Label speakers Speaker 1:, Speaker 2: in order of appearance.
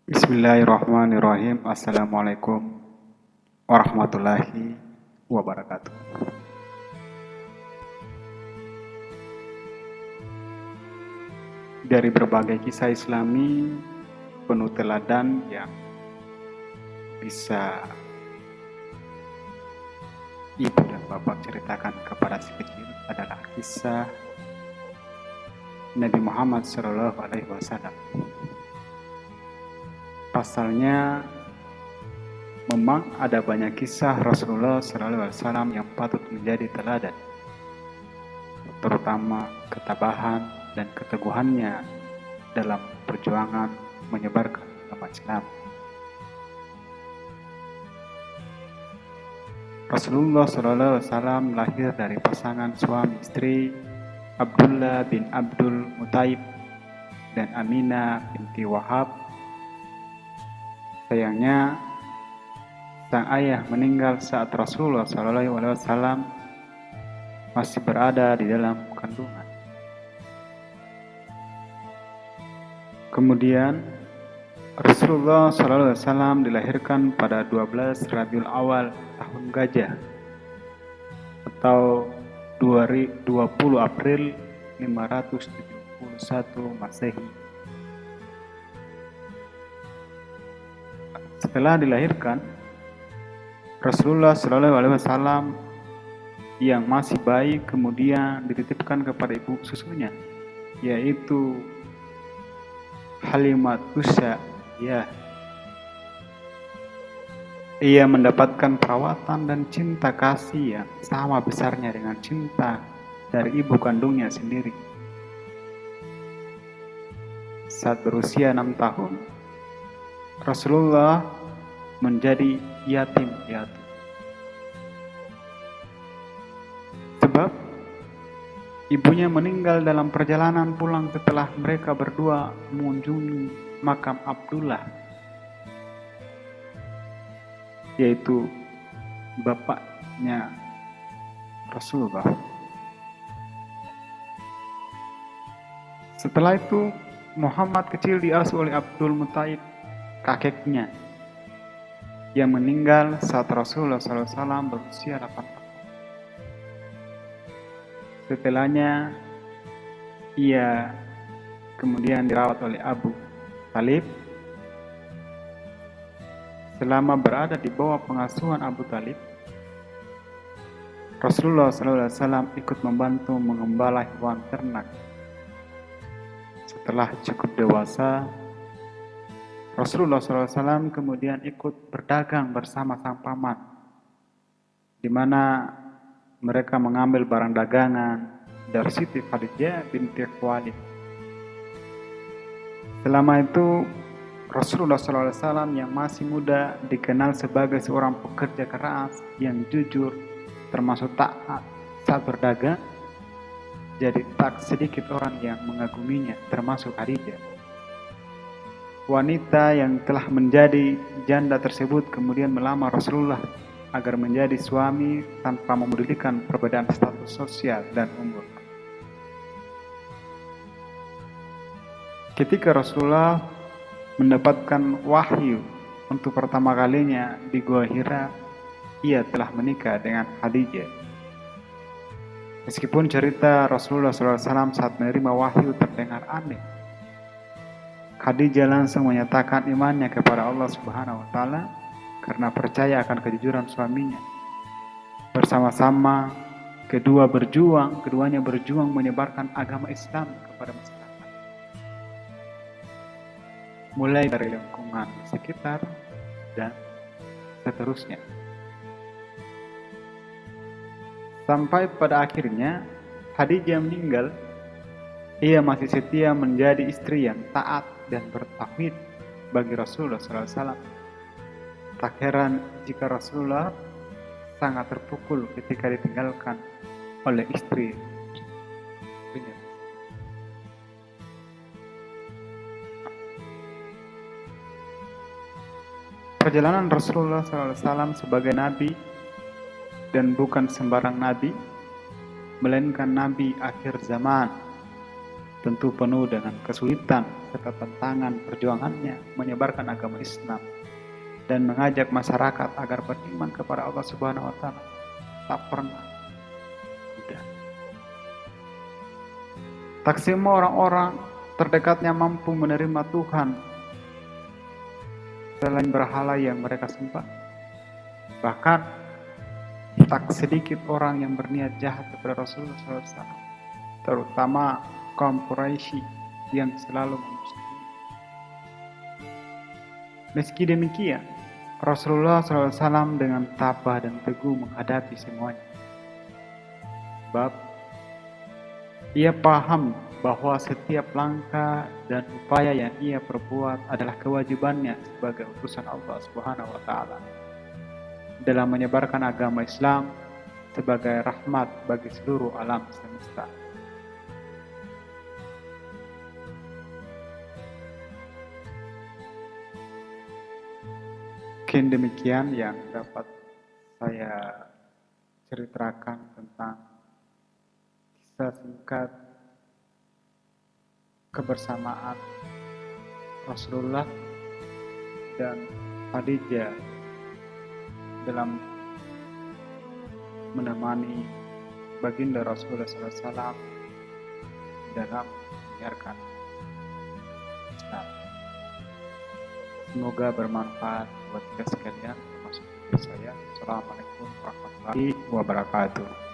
Speaker 1: Bismillahirrahmanirrahim. Assalamualaikum warahmatullahi wabarakatuh. Dari berbagai kisah Islami penuh teladan yang bisa ibu dan bapak ceritakan kepada si kecil adalah kisah Nabi Muhammad SAW. Pasalnya memang ada banyak kisah Rasulullah SAW yang patut menjadi teladan, terutama ketabahan dan keteguhannya dalam perjuangan menyebarkan agama Islam. Rasulullah SAW lahir dari pasangan suami istri Abdullah bin Abdul Muttalib dan Aminah binti Wahab. Sayangnya, sang ayah meninggal saat Rasulullah SAW masih berada di dalam kandungan. Kemudian, Rasulullah SAW dilahirkan pada 12 Rabiul Awal tahun Gajah atau 20 April 571 Masehi. Setelah dilahirkan, Rasulullah SAW yang masih bayi kemudian dititipkan kepada ibu susunya, yaitu Halimatus Sa'diyah. Ia mendapatkan perawatan dan cinta kasih yang sama besarnya dengan cinta dari ibu kandungnya sendiri. Saat berusia 6 tahun, Rasulullah menjadi yatim piatu. Sebab ibunya meninggal dalam perjalanan pulang setelah mereka berdua mengunjungi makam Abdullah, yaitu bapaknya Rasulullah. Setelah itu Muhammad kecil diasuh oleh Abdul Muttalib, kakeknya, yang meninggal saat Rasulullah SAW berusia 8 tahun. Setelahnya, ia kemudian dirawat oleh Abu Talib. Selama berada di bawah pengasuhan Abu Talib, Rasulullah SAW ikut membantu mengembala hewan ternak. Setelah cukup dewasa, Rasulullah SAW kemudian ikut berdagang bersama sang paman, di mana mereka mengambil barang dagangan dari Siti Khadijah binti Khuwailid. Selama itu, Rasulullah SAW yang masih muda dikenal sebagai seorang pekerja keras yang jujur, termasuk taat saat berdagang. Jadi tak sedikit orang yang mengaguminya, termasuk Khadijah. Wanita yang telah menjadi janda tersebut kemudian melamar Rasulullah agar menjadi suami tanpa memedulikan perbedaan status sosial dan umur. Ketika Rasulullah mendapatkan wahyu untuk pertama kalinya di Gua Hira, ia telah menikah dengan Khadijah. Meskipun cerita Rasulullah SAW saat menerima wahyu terdengar aneh, Khadijah langsung menyatakan imannya kepada Allah Subhanahu wa Ta'ala karena percaya akan kejujuran suaminya. Bersama-sama keduanya berjuang menyebarkan agama Islam kepada masyarakat, mulai dari lingkungan sekitar dan seterusnya. Sampai pada akhirnya Khadijah meninggal, ia masih setia menjadi istri yang taat dan bertauhid bagi Rasulullah SAW. Tak heran jika Rasulullah sangat terpukul ketika ditinggalkan oleh istri. Perjalanan Rasulullah SAW sebagai nabi, dan bukan sembarang nabi, melainkan nabi akhir zaman, tentu penuh dengan kesulitan serta tantangan perjuangannya menyebarkan agama Islam dan mengajak masyarakat agar beriman kepada Allah Subhanahu wa taala tak pernah mudah. Tak semua orang-orang terdekatnya mampu menerima Tuhan selain berhala yang mereka sembah. Bahkan tak sedikit orang yang berniat jahat kepada Rasulullah SAW, terutama kaum Quraisy yang selalu memusuhi. Meski demikian, Rasulullah SAW dengan tabah dan teguh menghadapi semuanya. Sebab ia paham bahwa setiap langkah dan upaya yang ia perbuat adalah kewajibannya sebagai utusan Allah Subhanahu wa taala dalam menyebarkan agama Islam sebagai rahmat bagi seluruh alam semesta. Mungkin demikian yang dapat saya ceritakan tentang kisah singkat kebersamaan Rasulullah dan Khadijah dalam menemani baginda Rasulullah SAW dalam menyiarkan Islam. Semoga bermanfaat buat kita sekalian, termasuk saya. Assalamualaikum warahmatullahi wabarakatuh.